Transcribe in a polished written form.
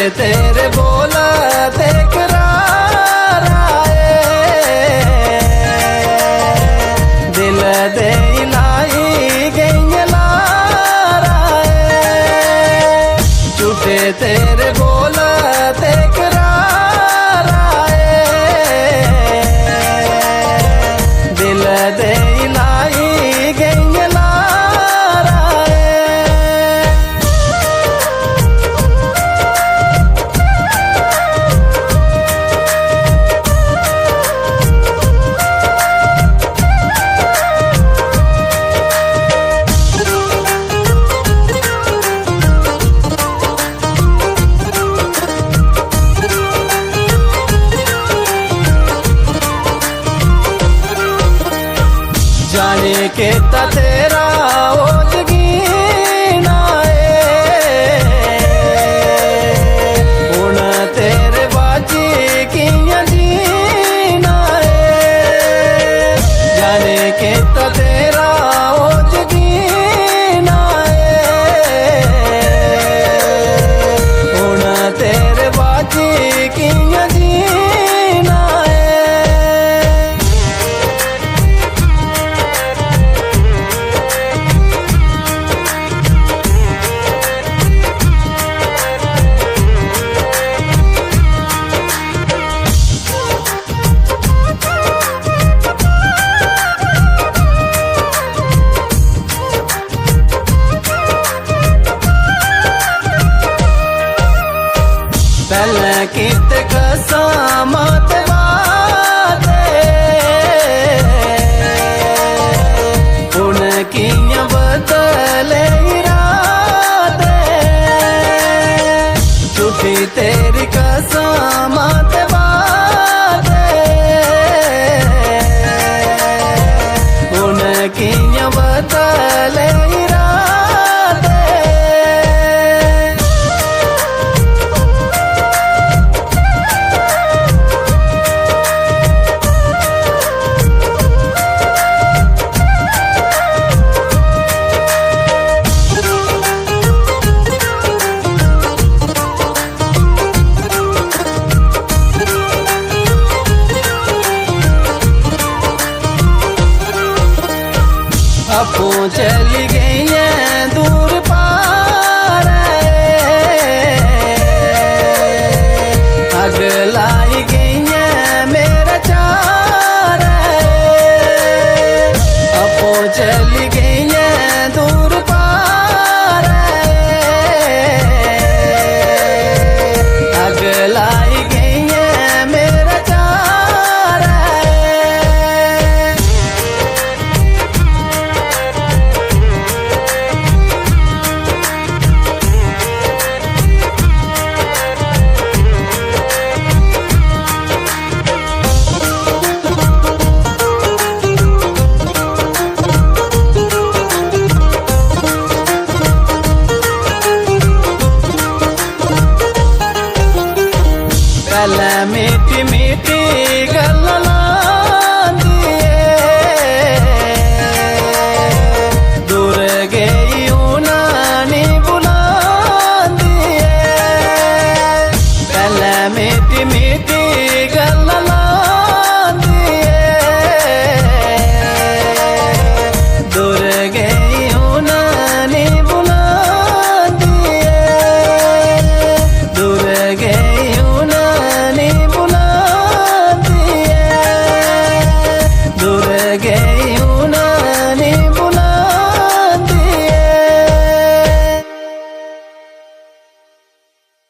तेरे बोला करार आए, दिल दे लाई गई लार आए, झूठे तेरे बोला करार आए, दिल दे लाई गई लार आए। जाने के तेरा ओ यकीन आए, हुण तेरे बाजी कियां जीन आए, जाने के तेरा ओ यकीन आए, हुण तेरे बाजी कियां जीन आए। पहले कित कसमत वादे, हुण कियां बदले इरादे, झूठी तेरी कसमत वादे, हुण कियां बदले इरादे। अपूं चली